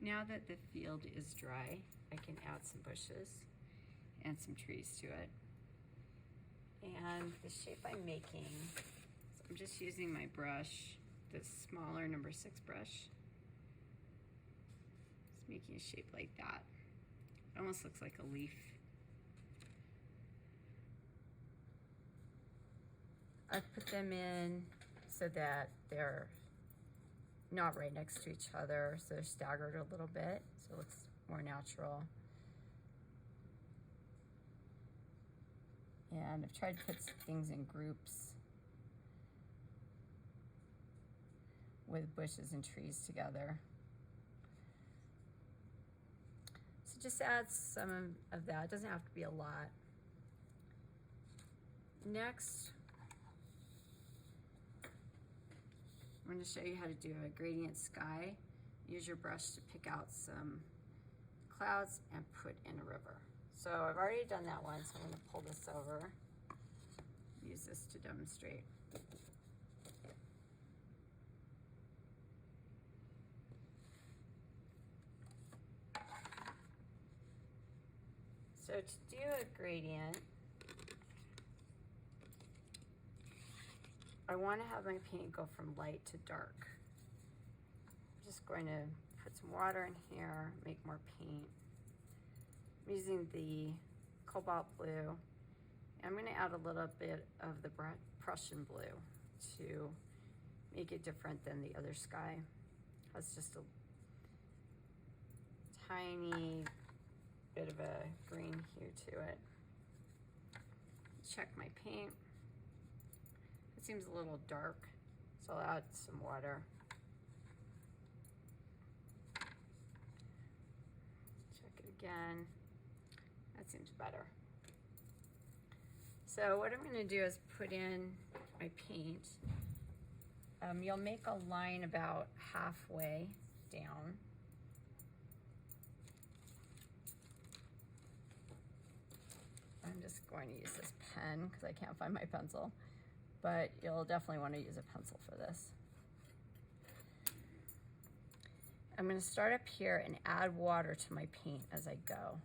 Now that the field is dry, I can add some bushes and some trees to it. And the shape I'm making, so I'm just using my brush, this smaller number 6 brush. Just making a shape like that. It almost looks like a leaf. I've put them in so that they're not right next to each other, so they're staggered a little bit, so it looks more natural. And I've tried to put things in groups with bushes and trees together. So just add some of that. It doesn't have to be a lot. Next, I'm going to show you how to do a gradient sky. Use your brush to pick out some clouds and put in a river. So I've already done that one, so I'm going to pull this over. Use this to demonstrate. So to do a gradient, I want to have my paint go from light to dark. I'm just going to put some water in here, make more paint. I'm using the cobalt blue. I'm going to add a little bit of the Prussian blue to make it different than the other sky. It has just a tiny bit of a green hue to it. Check my paint. It seems a little dark, so I'll add some water. Check it again. That seems better. So what I'm going to do is put in my paint. You'll make a line about halfway down. I'm just going to use this pen because I can't find my pencil. But you'll definitely want to use a pencil for this. I'm going to start up here and add water to my paint as I go.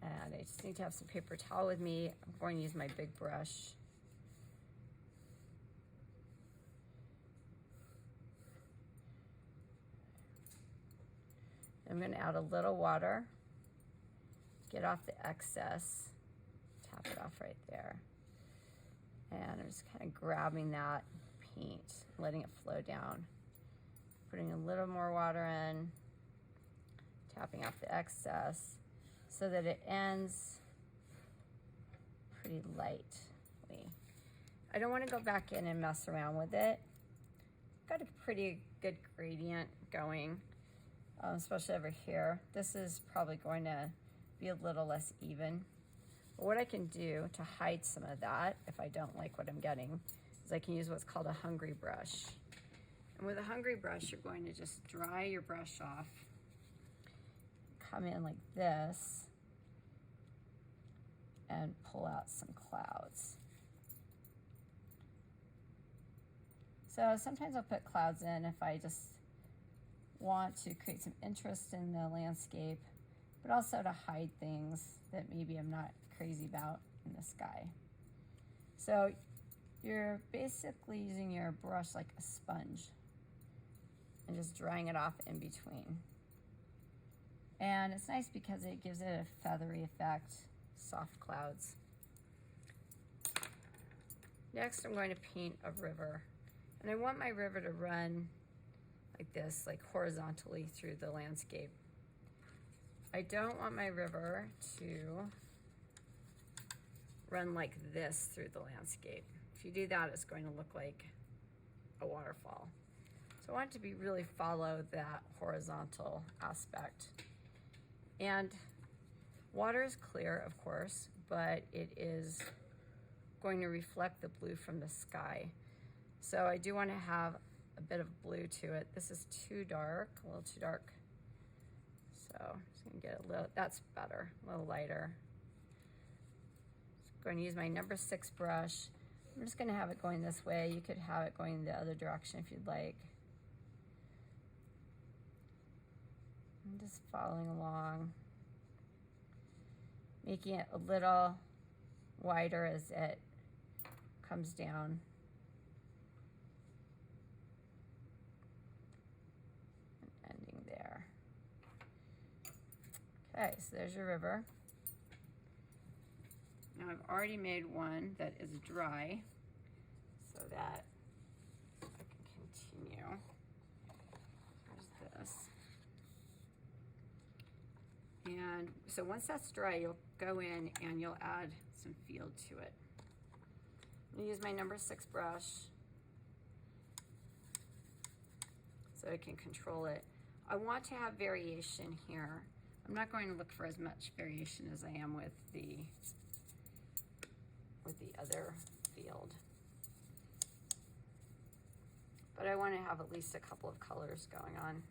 And I just need to have some paper towel with me. I'm going to use my big brush. I'm going to add a little water, get off the excess, tap it off right there. And I'm just kind of grabbing that paint, letting it flow down. Putting a little more water in, tapping off the excess so that it ends pretty lightly. I don't want to go back in and mess around with it. Got a pretty good gradient going, especially over here. This is probably going to be a little less even. But what I can do to hide some of that, if I don't like what I'm getting, is I can use what's called a hungry brush. And with a hungry brush, you're going to just dry your brush off, come in like this, and pull out some clouds. So sometimes I'll put clouds in if I just want to create some interest in the landscape, but also to hide things that maybe I'm not crazy about in the sky. So you're basically using your brush like a sponge and just drying it off in between. And it's nice because it gives it a feathery effect, soft clouds. Next, I'm going to paint a river. And I want my river to run like this, like horizontally through the landscape. I don't want my river to run like this through the landscape. If you do that, it's going to look like a waterfall. So I want it to be really follow that horizontal aspect. And water is clear, of course, but it is going to reflect the blue from the sky. So I do want to have a bit of blue to it. This is too dark, a little too dark. So I'm just gonna get a little, that's better, a little lighter. Going to use my number 6 brush. I'm just going to have it going this way. You could have it going the other direction if you'd like. I'm just following along, making it a little wider as it comes down. And ending there. Okay, so there's your river. Now I've already made one that is dry so that I can continue. There's this. And so once that's dry, you'll go in and you'll add some field to it. I'm gonna use my number 6 brush so I can control it. I want to have variation here. I'm not going to look for as much variation as I am with the other field. But I want to have at least a couple of colors going on.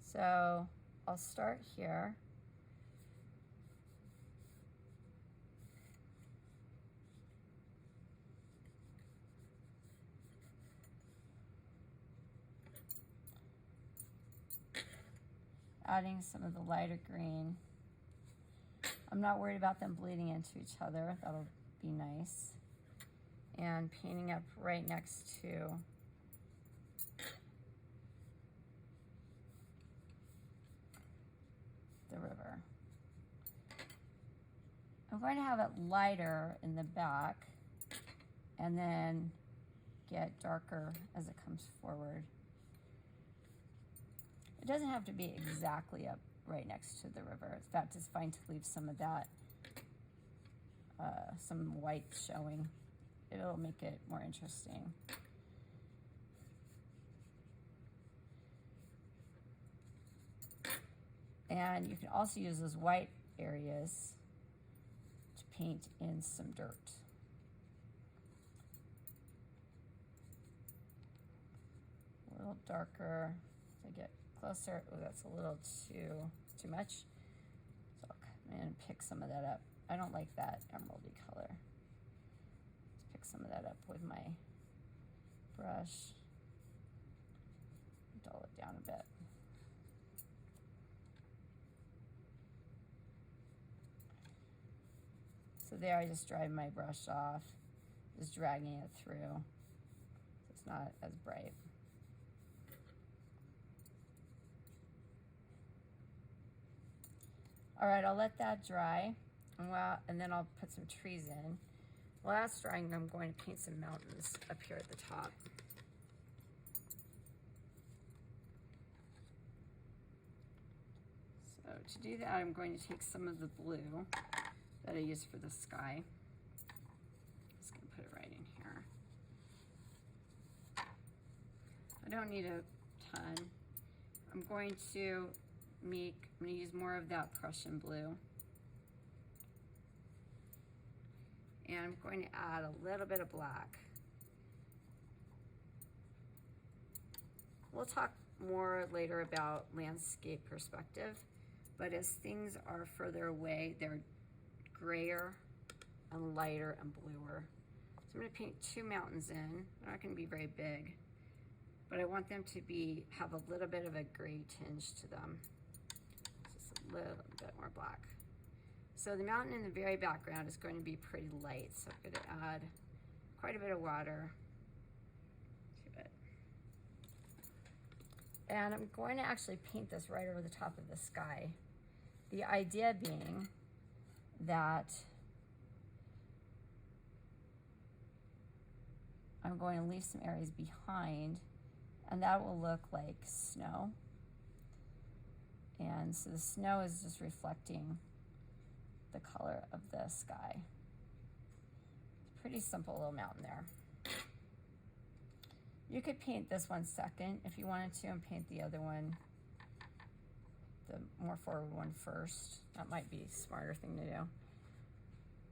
So I'll start here. Adding some of the lighter green. I'm not worried about them bleeding into each other. That'll be nice. And painting up right next to the river. I'm going to have it lighter in the back and then get darker as it comes forward. It doesn't have to be exactly up right next to the river. In fact, it's fine to leave some of that, some white showing. It'll make it more interesting. And you can also use those white areas to paint in some dirt. A little darker to get closer. Oh, that's a little too much. So I'll come in and pick some of that up. I don't like that emeraldy color. Let's pick some of that up with my brush. Dull it down a bit. So there I just dried my brush off, just dragging it through. So it's not as bright. All right, I'll let that dry, and then I'll put some trees in. While that's drying, I'm going to paint some mountains up here at the top. So to do that, I'm going to take some of the blue that I used for the sky. Just gonna put it right in here. I don't need a ton. I'm going to use more of that Prussian blue. And I'm going to add a little bit of black. We'll talk more later about landscape perspective, but as things are further away, they're grayer and lighter and bluer. So I'm going to paint 2 mountains in. They're not going to be very big, but I want them to have a little bit of a gray tinge to them. Just a little bit more black. So the mountain in the very background is going to be pretty light, so I'm going to add quite a bit of water to it. And I'm going to actually paint this right over the top of the sky. The idea being that I'm going to leave some areas behind, and that will look like snow. And so the snow is just reflecting the color of the sky. It's a pretty simple little mountain there. You could paint this one second if you wanted to, and paint the other one, the more forward one, first. That might be a smarter thing to do.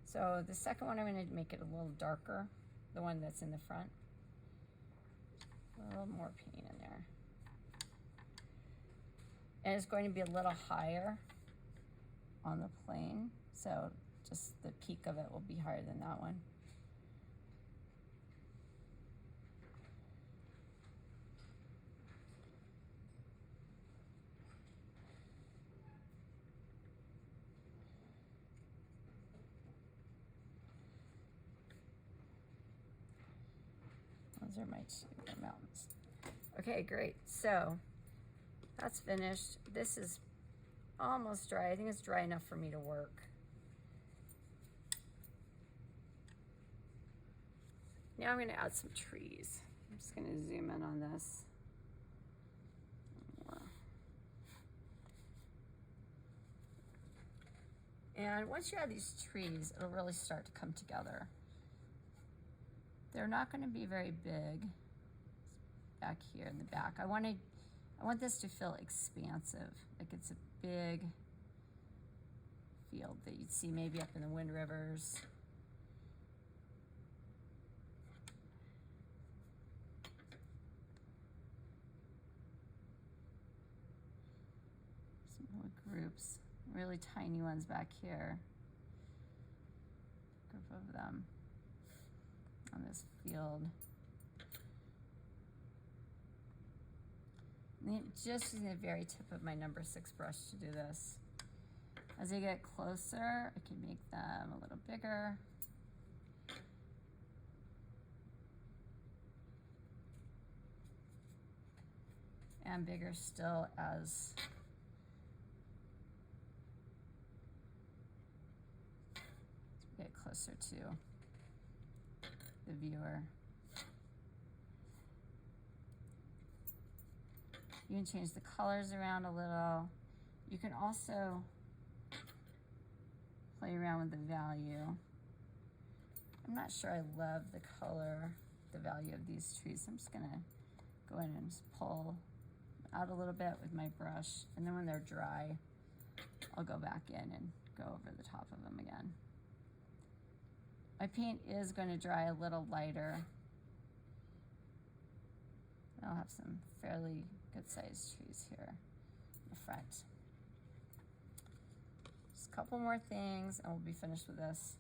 So the second one, I'm going to make it a little darker, the one that's in the front. A little more paint in there. And it's going to be a little higher on the plane, so just the peak of it will be higher than that one. Those are my two mountains. Okay, great. So that's finished. This is almost dry. I think it's dry enough for me to work. Now I'm going to add some trees. I'm just going to zoom in on this. More. And once you add these trees, it'll really start to come together. They're not going to be very big back here in the back. I want this to feel expansive, like it's a big field that you'd see maybe up in the Wind Rivers. Some more groups, really tiny ones back here. Group of them on this field. Just using the very tip of my number 6 brush to do this. As I get closer, I can make them a little bigger. And bigger still as we get closer to the viewer. You can change the colors around a little. You can also play around with the value. I'm not sure I love the color, the value of these trees. I'm just gonna go in and just pull out a little bit with my brush, and then when they're dry, I'll go back in and go over the top of them again. My paint is going to dry a little lighter. I'll have some fairly good sized trees here in the front. Just a couple more things and we'll be finished with this.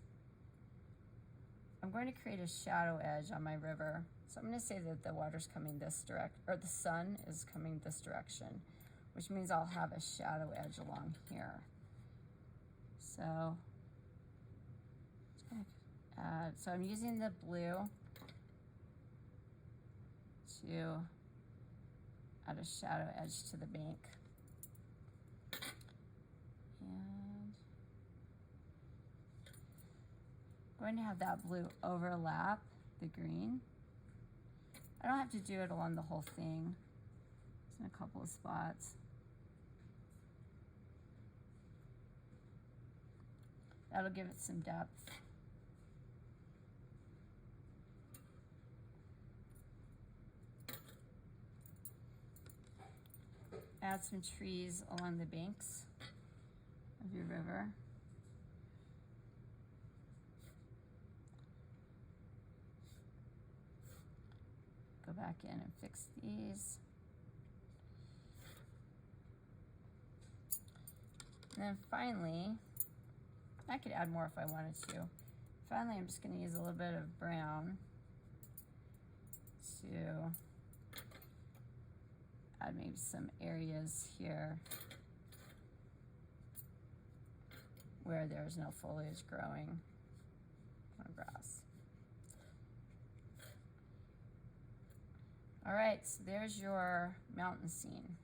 I'm going to create a shadow edge on my river. So I'm going to say that the water's coming this direction, or the sun is coming this direction, which means I'll have a shadow edge along here. So, so I'm using the blue to add a shadow edge to the bank. And I'm going to have that blue overlap the green. I don't have to do it along the whole thing. Just in a couple of spots. That'll give it some depth. Add some trees along the banks of your river. Go back in and fix these. And then finally, I could add more if I wanted to. Finally, I'm just going to use a little bit of brown to add maybe some areas here where there's no foliage growing on grass. All right, so there's your mountain scene.